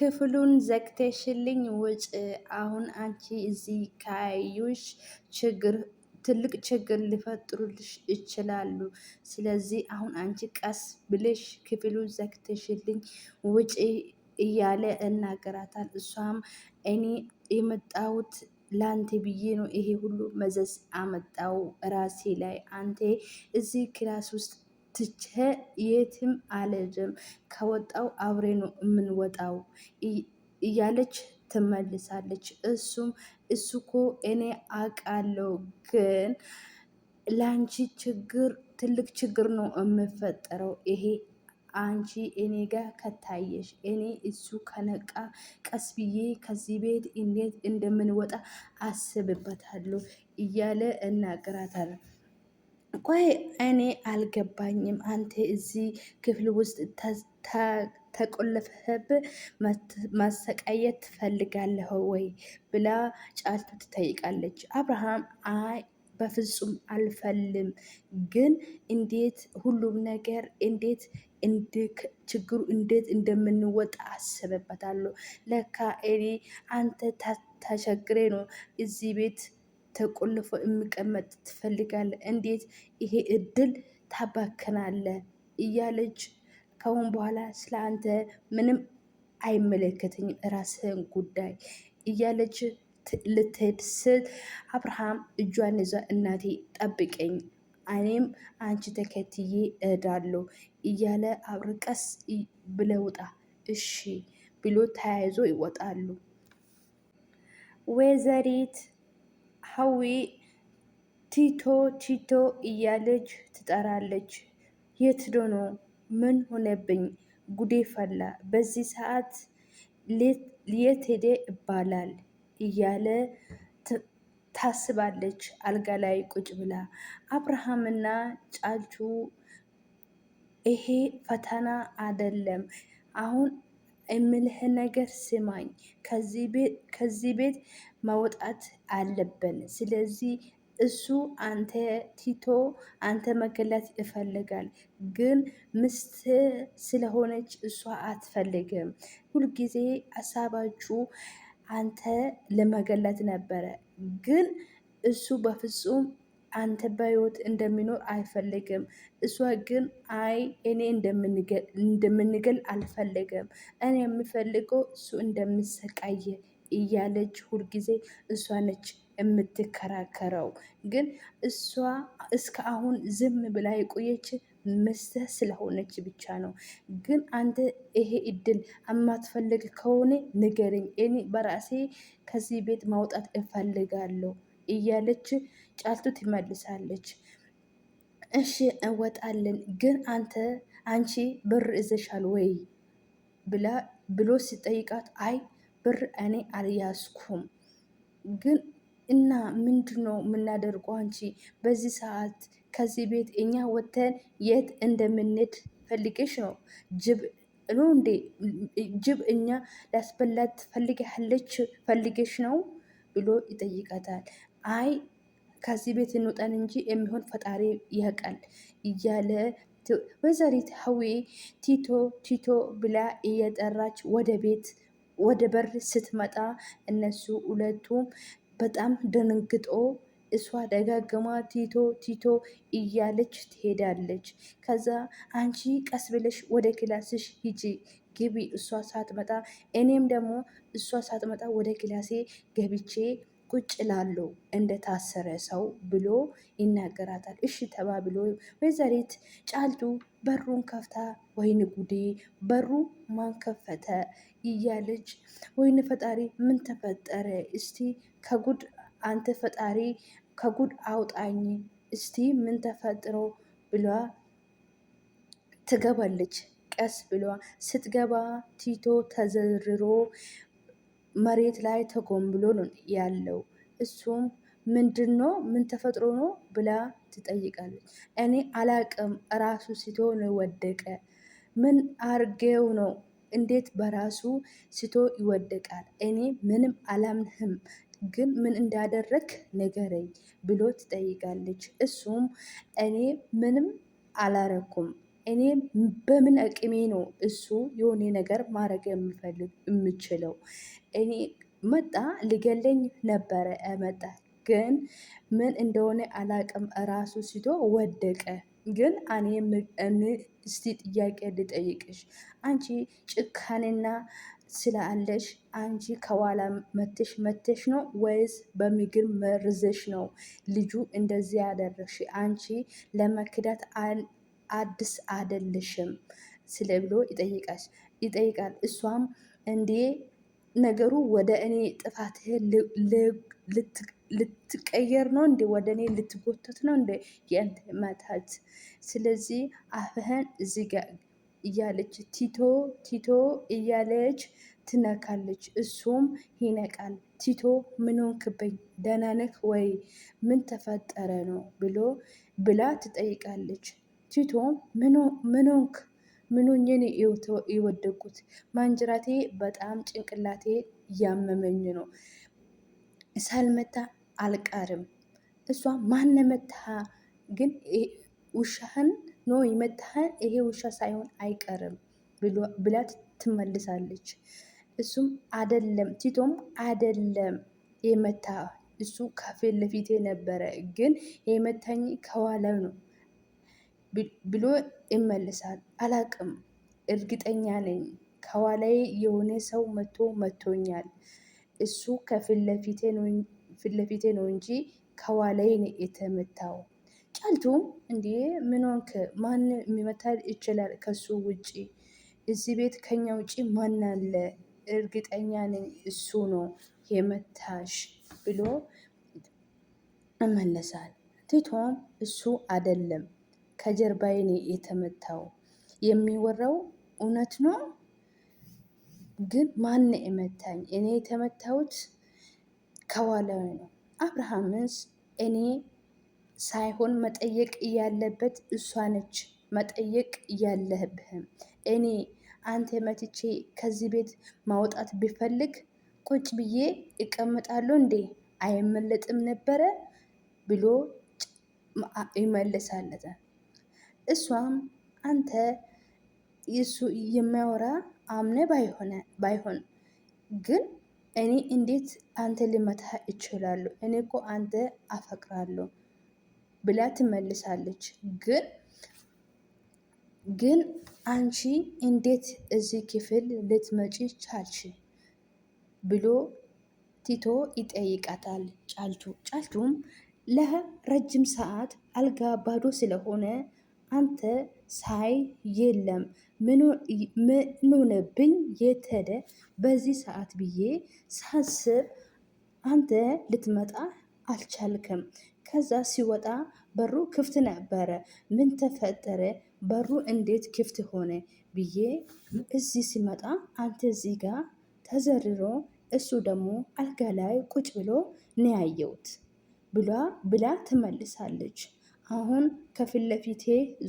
ክፍሉን ዘግተሽልኝ ውጭ። አሁን አንቺ እዚህ ካዩሽ ትልቅ ችግር ሊፈጥሩልሽ ይችላሉ። ስለዚህ አሁን አንቺ ቀስ ብለሽ ክፍሉን ዘግተሽልኝ ውጪ እያለ እናገራታል። እሷም እኔ የመጣሁት ላንተ ብዬ ነው፣ ይሄ ሁሉ መዘዝ አመጣው ራሴ ላይ። አንተ እዚህ ክላስ ውስጥ ትቼ የትም አልሄድም፣ ከወጣው አብሬ ነው የምንወጣው እያለች ትመልሳለች። እሱ እኮ እኔ አውቃለሁ፣ ግን ለአንቺ ትልቅ ችግር ነው የምፈጠረው። ይሄ አንቺ እኔ ጋር ከታየሽ እኔ እሱ ከነቃ ቀስ ብዬ ከዚህ ቤት እንዴት እንደምንወጣ አስብበታለሁ እያለ እናገራታለሁ። ቆይ እኔ አልገባኝም፣ አንተ እዚህ ክፍል ውስጥ ተቆልፈህብ ማሰቃየት ትፈልጋለህ ወይ ብላ ጫልቱ ትጠይቃለች። አብርሃም አይ በፍጹም አልፈልም፣ ግን እንዴት ሁሉም ነገር ችግሩ እንዴት እንደምንወጣ አስብበታለሁ። ለካ እኔ አንተ ተቸግሬ ነው እዚህ ቤት ተቆልፎ የሚቀመጥ ትፈልጋለህ? እንዴት ይሄ እድል ታባክናለህ? እያለች ከአሁን በኋላ ስለ አንተ ምንም አይመለከተኝም ራስህን ጉዳይ እያለች ልትሄድ ስል አብርሃም እጇን ይዛ እናቴ ጠብቀኝ፣ እኔም አንቺ ተከትዬ እሄዳለሁ እያለ አብረቀስ ብለውጣ እሺ ብሎ ተያይዞ ይወጣሉ። ወይዘሪት ሀዊ ቲቶ እያለች ትጠራለች። የት ሄዶ ነው? ምን ሆነብኝ? ጉዴ ፈላ። በዚህ ሰዓት የት ሄደ ይባላል እያለ ታስባለች። አልጋ ላይ ቁጭ ብላ አብርሃምና ጫልቱ ይሄ ፈተና አይደለም። አሁን የምልህ ነገር ስማኝ፣ ከዚህ ቤት መውጣት አለብን። ስለዚህ እሱ አንተ መገላት ይፈልጋል፣ ግን ምስት ስለሆነች እሷ አትፈልግም። ሁልጊዜ ሀሳባችሁ አንተ ለመገላት ነበረ፣ ግን እሱ በፍጹም አንተ በህይወት እንደሚኖር አይፈልግም። እሷ ግን አይ እኔ እንደምንገል አልፈልግም፣ እኔ የምፈልገው እሱ እንደምሰቃየ እያለች ሁልጊዜ እሷ ነች የምትከራከረው። ግን እሷ እስከ አሁን ዝም ብላ የቆየች መስተህ ስለሆነች ብቻ ነው። ግን አንተ ይሄ እድል የማትፈልግ ከሆነ ንገረኝ፣ እኔ በራሴ ከዚህ ቤት ማውጣት እፈልጋለሁ እያለች ጫልቱ ትመልሳለች። እሺ እንወጣለን፣ ግን አንቺ ብር እዘሻል ወይ ብሎ ሲጠይቃት አይ ብር እኔ አልያዝኩም፣ ግን እና ምንድነው የምናደርገው? አንቺ በዚህ ሰዓት ከዚህ ቤት እኛ ወጥተን የት እንደምንሄድ ፈልገሽ ነው? ጅብ ነው እንዴ? ጅብ እኛ ላስበላት ፈልገሽ ነው ብሎ ይጠይቃታል። አይ ከዚህ ቤት እንውጣን እንጂ የሚሆን ፈጣሪ ያውቃል እያለ ወይዘሪት ሀዊ ቲቶ ብላ እየጠራች ወደ በር ስትመጣ እነሱ ሁለቱም በጣም ደንግጦ እሷ ደጋግማ ቲቶ እያለች ትሄዳለች። ከዛ አንቺ ቀስ ብለሽ ወደ ክላስሽ ሂጂ ግቢ፣ እሷ ሳትመጣ እኔም ደግሞ እሷ ሳትመጣ ወደ ክላሴ ገብቼ ቁጭ ላለው እንደታሰረ ሰው ብሎ ይናገራታል። እሺ ተባብሎ ወይዘሪት ጫልቱ በሩን ከፍታ ወይን ጉዴ በሩ ማን ከፈተ እያለች ወይን ፈጣሪ ምን ተፈጠረ? እስቲ ከጉድ አንተ ፈጣሪ ከጉድ አውጣኝ፣ እስቲ ምን ተፈጥሮ ብሏ ትገባለች። ቀስ ብሏ ስትገባ ቲቶ ተዘርሮ መሬት ላይ ተጎንብሎ ነው ያለው። እሱም ምንድነው? ምን ተፈጥሮ ነው ብላ ትጠይቃለች። እኔ አላቅም፣ ራሱ ስቶ ነው ወደቀ። ምን አርጌው ነው? እንዴት በራሱ ስቶ ይወደቃል? እኔ ምንም አላምንህም፣ ግን ምን እንዳደረግ ንገረኝ ብሎ ትጠይቃለች። እሱም እኔ ምንም አላረኩም፣ እኔ በምን አቅሜ ነው እሱ የሆነ ነገር ማድረግ የምችለው? እኔ መጣ ሊገለኝ ነበረ መጣ ግን ምን እንደሆነ አላቅም። ራሱ ስቶ ወደቀ። ግን እኔ እስቲ ጥያቄ ልጠይቅሽ፣ አንቺ ጭካኔና ስላለሽ አንቺ ከኋላ መተሽ ነው ወይስ በምግብ መርዘሽ ነው ልጁ እንደዚህ ያደረግሽ? አንቺ ለመክዳት አዲስ አይደለሽም ስለ ብሎ ይጠይቃል። እሷም እንዴ ነገሩ ወደ እኔ ጥፋትህ ልትቀየር ነው እንዴ? ወደ እኔ ልትጎተት ነው እንዴ የእንት መታት? ስለዚህ አፍህን እዚህ ጋር እያለች ቲቶ እያለች ትነካለች። እሱም ይነቃል። ቲቶ ምን ሆንክብኝ? ደህና ነህ ወይ? ምን ተፈጠረ ነው ብላ ትጠይቃለች። ቲቶም ምን ሆንክ? ምን ሆኜ ነው የወደቁት? ማንጅራቴ በጣም ጭንቅላቴ እያመመኝ ነው፣ ሳልመታ አልቀርም። እሷ ማን መታህ? ግን ውሻህን ነው የመታህን? ይሄ ውሻ ሳይሆን አይቀርም ብላ ትመልሳለች። እሱም አደለም፣ ቲቶም አደለም የመታ እሱ ከፊት ለፊቴ ነበረ፣ ግን የመታኝ ከኋላ ነው ብሎ ይመልሳል። አላቅም፣ እርግጠኛ ነኝ ከኋላዬ የሆነ ሰው መቶኛል። እሱ ከፊት ለፊቴ ነው እንጂ ከኋላዬ ነው የተመታው። ጫልቱም እንዴ ምን ሆንክ? ማን የሚመታ ይችላል ከሱ ውጪ? እዚህ ቤት ከኛ ውጪ ማን አለ? እርግጠኛ ነኝ እሱ ነው የመታሽ ብሎ እመለሳል። ቲቶም እሱ አደለም ከጀርባዬ ነው የተመታው፣ የሚወራው እውነት ነው። ግን ማን የመታኝ? እኔ የተመታሁት ከኋላ ነው። አብርሃምስ እኔ ሳይሆን መጠየቅ ያለበት እሷ ነች። መጠየቅ ያለብህም እኔ አንተ መትቼ ከዚህ ቤት ማውጣት ቢፈልግ ቁጭ ብዬ እቀምጣለሁ እንዴ? አይመለጥም ነበረ ብሎ ይመልሳለት። እሷም አንተ እሱ የሚያወራ አምነ ባይሆን ግን እኔ እንዴት አንተ ልመታ እችላለሁ? እኔ እኮ አንተ አፈቅራለሁ ብላ ትመልሳለች። ግን አንቺ እንዴት እዚህ ክፍል ልትመጪ ቻልሽ? ብሎ ቲቶ ይጠይቃታል። ጫልቱም ለረጅም ሰዓት አልጋ ባዶ ስለሆነ አንተ ሳይ የለም ምን ሆነብኝ የት ሄደ በዚህ ሰዓት ብዬ ሳስብ አንተ ልትመጣ አልቻልክም። ከዛ ሲወጣ በሩ ክፍት ነበረ። ምን ተፈጠረ? በሩ እንዴት ክፍት ሆነ ብዬ እዚህ ሲመጣ አንተ እዚህ ጋር ተዘርሮ እሱ ደግሞ አልጋ ላይ ቁጭ ብሎ ነው ያየሁት ብላ ትመልሳለች። አሁን ከፊት ለፊቴ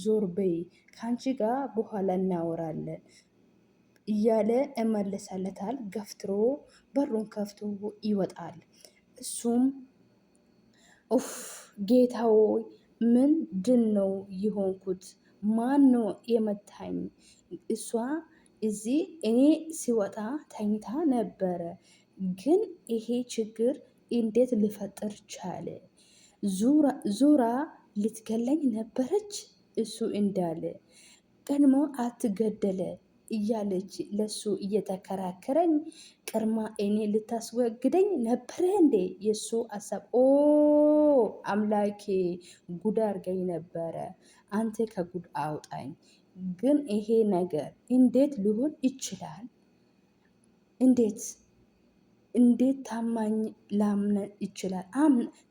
ዞር በይ፣ ከአንቺ ጋር በኋላ እናወራለን እያለ እመለሳለታል። ገፍትሮ በሩን ከፍቶ ይወጣል። እሱም ኡፍ ጌታዎ፣ ምንድን ነው የሆንኩት? ማን ነው የመታኝ? እሷ እዚህ እኔ ሲወጣ ተኝታ ነበረ፣ ግን ይሄ ችግር እንዴት ሊፈጠር ቻለ? ዙራ ልትገለኝ ነበረች። እሱ እንዳለ ቀድሞ አትገደለ እያለች ለሱ እየተከራከረኝ ቅድማ እኔ ልታስወግደኝ ነበረ እንዴ? የሱ አሳብ አምላኬ ጉድ አርገኝ ነበረ። አንተ ከጉድ አውጣኝ። ግን ይሄ ነገር እንዴት ሊሆን ይችላል? እንዴት ታማኝ ላምነ ይችላል?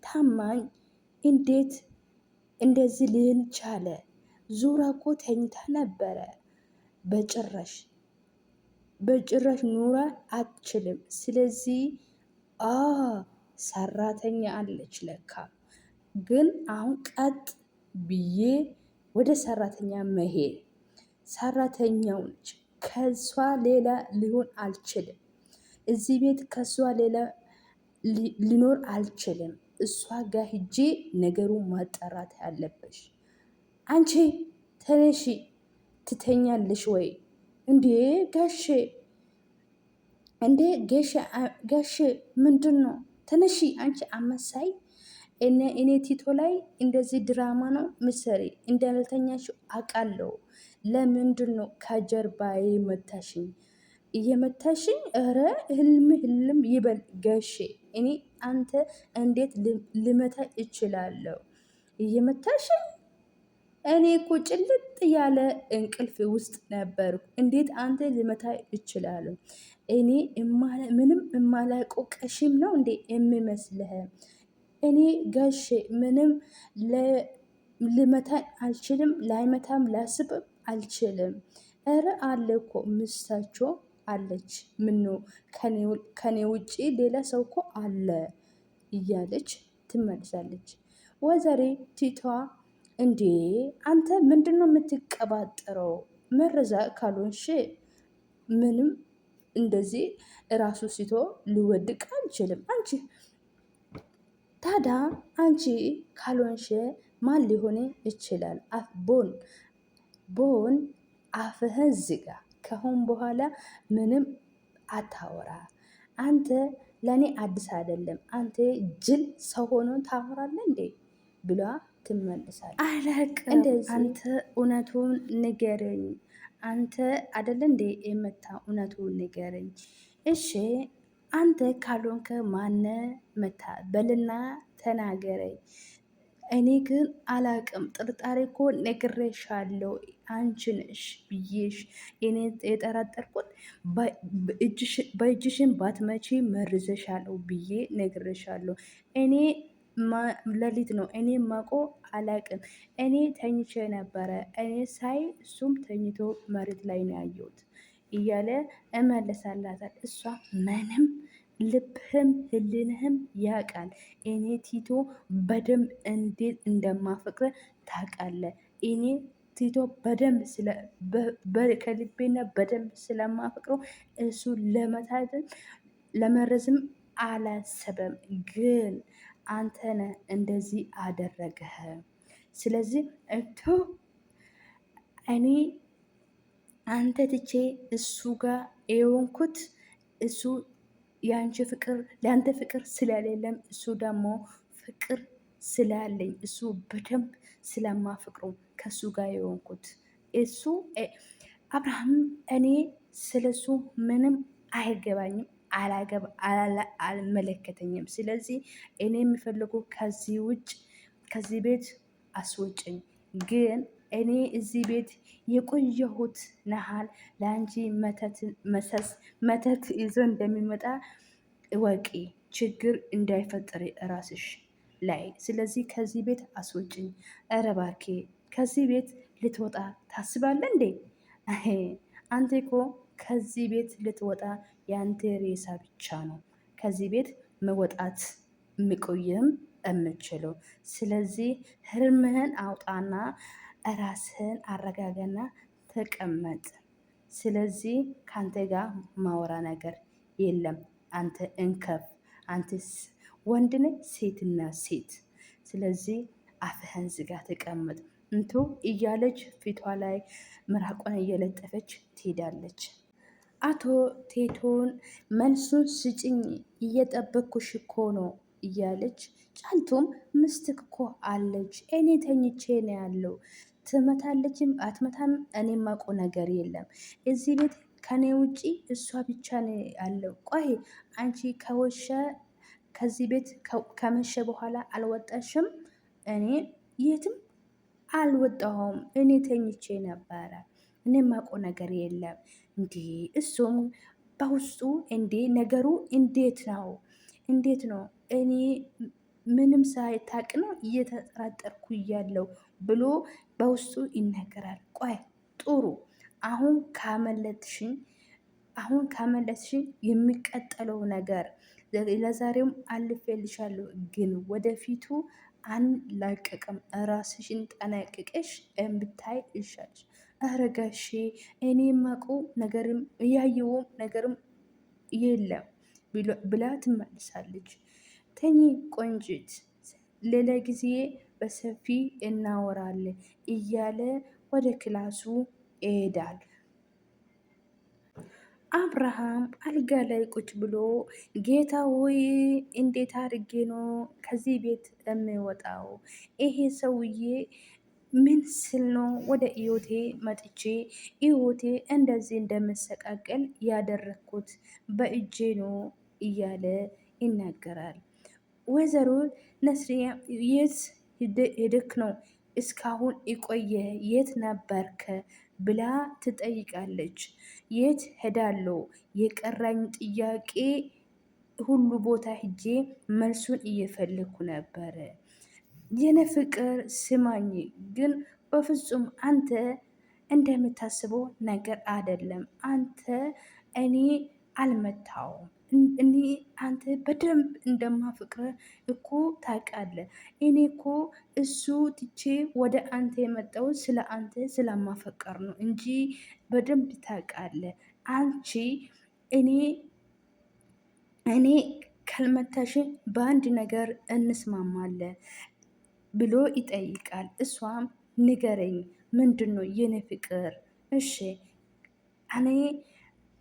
ታማኝ እንዴት እንደዚህ ሊል ቻለ? ዙራ እኮ ተኝታ ነበረ። በጭራሽ ኑራ አትችልም። ስለዚህ ሰራተኛ አለች ለካ። ግን አሁን ቀጥ ብዬ ወደ ሰራተኛ መሄድ፣ ሰራተኛው ነች። ከሷ ሌላ ሊሆን አልችልም። እዚህ ቤት ከሷ ሌላ ሊኖር አልችልም። እሷ ጋር ሂጄ ነገሩን ማጣራት ያለብሽ። አንቺ ተነሺ ትተኛለሽ ወይ እንዴ ጋሼ? እንዴ ጋሼ ምንድን ነው? ተነሺ አንቺ አመሳይ። እኔ ቲቶ ላይ እንደዚህ ድራማ ነው ምሰሪ እንዳልተኛሽው አውቃለሁ። ለምንድን ነው ከጀርባዬ መታሽኝ? እየመታሽኝ? እረ ህልም ህልም ይበል ጋሼ። እኔ አንተ እንዴት ልመታ እችላለሁ? እየመታሽኝ? እኔ እኮ ጭልጥ ያለ እንቅልፍ ውስጥ ነበርኩ። እንዴት አንተ ልመታ እችላለሁ? እኔ ምንም የማላውቀው ቀሽም ነው እንዴ የምመስልህ? እኔ ጋሼ ምንም ልመታ አልችልም። ላይመታም ላስብም አልችልም። እረ አለ እኮ ምስታቸው አለች። ምነው ከኔ ውጪ ሌላ ሰው እኮ አለ እያለች ትመልሳለች። ወይዘሪ ቲቷ እንዴ አንተ ምንድን ነው የምትቀባጥረው? መረዛ ካልሆንሽ ምንም እንደዚህ እራሱ ሲቶ ሊወድቅ አንችልም። አንቺ ታዲያ አንቺ ካልሆንሽ ማን ሊሆን ይችላል? ቦን አፍህን ዝጋ። ከአሁን በኋላ ምንም አታወራ። አንተ ለእኔ አዲስ አይደለም። አንተ ጅል ሰው ሆኖ ታወራለህ እንዴ ብላ ትመልሳለች። አላቅም። እንደዚህ አንተ እውነቱን ንገረኝ። አንተ አይደለ እንዴ የመታ? እውነቱን ንገረኝ። እሺ አንተ ካልሆንከ ማነ መታ? በልና ተናገረኝ። እኔ ግን አላቅም። ጥርጣሬ እኮ ነግሬሻለሁ። አንቺ ነሽ ብዬሽ እኔ የጠረጠርኩት በእጅሽን ባትመቺ መርዘሻለሁ ብዬ ነግሬሻለሁ። እኔ ሌሊት ነው እኔ ማቆ አላቅም። እኔ ተኝቼ ነበረ። እኔ ሳይ እሱም ተኝቶ መሬት ላይ ነው ያየሁት እያለ እመለሳላታል። እሷ ምንም ልብህም ህልንህም ያውቃል። እኔ ቲቶ በደንብ እንዴት እንደማፈቅረ ታውቃለህ። እኔ ቲቶ በደንብ ከልቤና በደንብ ስለማፈቅረው እሱ ለመታትን ለመረዝም አላሰበም። ግን አንተነ እንደዚህ አደረገህ። ስለዚህ እኔ አንተ ትቼ እሱ ጋር የሆንኩት እሱ የአንቺ ፍቅር ለአንተ ፍቅር ስለሌለም እሱ ደግሞ ፍቅር ስላለኝ እሱ በደንብ ስለማፍቅረው ከሱ ጋር የሆንኩት እሱ አብርሃም እኔ ስለሱ ምንም አይገባኝም፣ አልመለከተኝም። ስለዚህ እኔ የሚፈልገው ከዚህ ውጭ ከዚህ ቤት አስወጭኝ። ግን እኔ እዚህ ቤት የቆየሁት ነሃል ለአንቺ መተት ይዞ እንደሚመጣ እወቂ፣ ችግር እንዳይፈጠር ራስሽ ላይ። ስለዚህ ከዚህ ቤት አስወጭኝ። ኧረ እባክህ ከዚህ ቤት ልትወጣ ታስባለህ እንዴ? አንተ እኮ ከዚህ ቤት ልትወጣ የአንተ ሬሳ ብቻ ነው ከዚህ ቤት መወጣት የሚቆይም የምችለው። ስለዚህ ህልምህን አውጣና ራስህን አረጋገና ተቀመጥ። ስለዚህ ከአንተ ጋር ማወራ ነገር የለም። አንተ እንከፍ፣ አንተስ ወንድነ ሴትና ሴት። ስለዚህ አፍህን ዝጋ፣ ተቀመጥ እንቶ እያለች ፊቷ ላይ ምራቋን እየለጠፈች ትሄዳለች። አቶ ቴቶን መልሱን ስጭኝ እየጠበኩሽ እኮ ነው እያለች ጫልቱም ምስትክ እኮ አለች። እኔ ተኝቼ ነው ያለው። ትመታለችም አትመታም እኔ ማቆ ነገር የለም። እዚህ ቤት ከኔ ውጪ እሷ ብቻ ነው ያለው። ቆይ አንቺ ከዚህ ቤት ከመሸ በኋላ አልወጣሽም? እኔ የትም አልወጣሁም። እኔ ተኝቼ ነበረ። እኔ ማቆ ነገር የለም። እንዲህ እሱም በውስጡ እንዴ ነገሩ እንዴት ነው? እንዴት ነው? እኔ ምንም ሳይታቅ ነው እየተጠራጠርኩ እያለው ብሎ በውስጡ ይነገራል። ቆይ ጥሩ አሁን ካመለጥሽኝ የሚቀጠለው ነገር ለዛሬውም አልፌልሻለሁ፣ ግን ወደፊቱ አንላቀቅም። ራስሽን ጠነቅቀሽ እምብታይ ይሻልሽ። ኧረ ጋሼ እኔ የማውቀው ነገርም እያየውም ነገርም የለም ብላ ትመልሳለች። ተኚ ቆንጅት፣ ሌላ ጊዜ በሰፊ እናወራለን እያለ ወደ ክላሱ ይሄዳል። አብርሃም አልጋ ላይ ቁጭ ብሎ ጌታ ሆይ እንዴት አድርጌ ነው ከዚህ ቤት የምወጣው? ይሄ ሰውዬ ምን ስል ነው ወደ ህይወቴ መጥቼ ህይወቴ እንደዚህ እንደመሰቃቀል ያደረግኩት? በእጄ ነው እያለ ይናገራል። ወይዘሮ ነስሪያ የት ሄደክ ነው እስካሁን የቆየ? የት ነበርክ ብላ ትጠይቃለች። የት ሄዳለሁ? የቀራኝ ጥያቄ ሁሉ ቦታ ሂጄ መልሱን እየፈለኩ ነበረ። የኔ ፍቅር ስማኝ፣ ግን በፍጹም አንተ እንደምታስበው ነገር አይደለም። አንተ እኔ አልመታውም። እኔ አንተ በደንብ እንደማፍቅር እኮ ታውቃለህ። እኔ እኮ እሱ ትቼ ወደ አንተ የመጣው ስለ አንተ ስለማፈቀር ነው እንጂ በደንብ ታውቃለህ። አንቺ እኔ ካልመታሽ በአንድ ነገር እንስማማለን ብሎ ይጠይቃል። እሷም ንገረኝ፣ ምንድን ነው የኔ ፍቅር? እሺ እኔ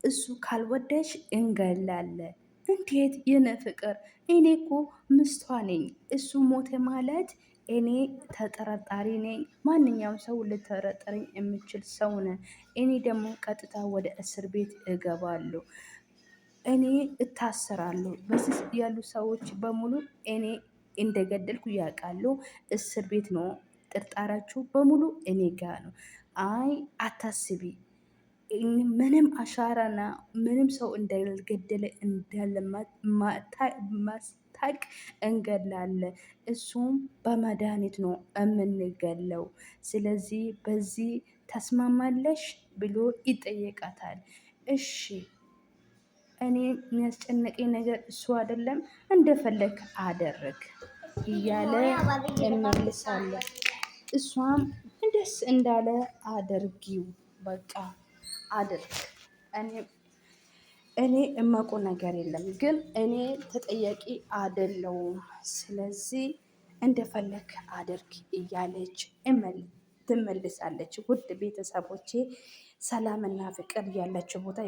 እሱ ካልወደሽ እንገላለን። እንዴት የኔ ፍቅር? እኔ እኮ ምስቷ ነኝ። እሱ ሞተ ማለት እኔ ተጠራጣሪ ነኝ። ማንኛውም ሰው ልጠረጠረኝ የምችል ሰው ነ። እኔ ደግሞ ቀጥታ ወደ እስር ቤት እገባለሁ። እኔ እታሰራለሁ። በዚህ ያሉ ሰዎች በሙሉ እኔ እንደገደልኩ ያውቃሉ። እስር ቤት ነው ጥርጣራችሁ በሙሉ እኔ ጋ ነው። አይ አታስቢ፣ ምንም አሻራና ምንም ሰው እንዳልገደለ ማስታቅ እንገላለን። እሱም በመድኃኒት ነው የምንገለው። ስለዚህ በዚህ ተስማማለሽ ብሎ ይጠየቃታል። እሺ እኔ የሚያስጨንቀኝ ነገር እሱ አይደለም፣ እንደፈለግ አደረግ እያለ እመልሳለሁ። እሷም ደስ እንዳለ አድርጊው፣ በቃ አድርግ። እኔ እማቆ ነገር የለም፣ ግን እኔ ተጠያቂ አይደለሁም። ስለዚህ እንደፈለግ አድርግ እያለች ትመልሳለች። ውድ ቤተሰቦቼ ሰላምና ፍቅር ያላቸው ቦታ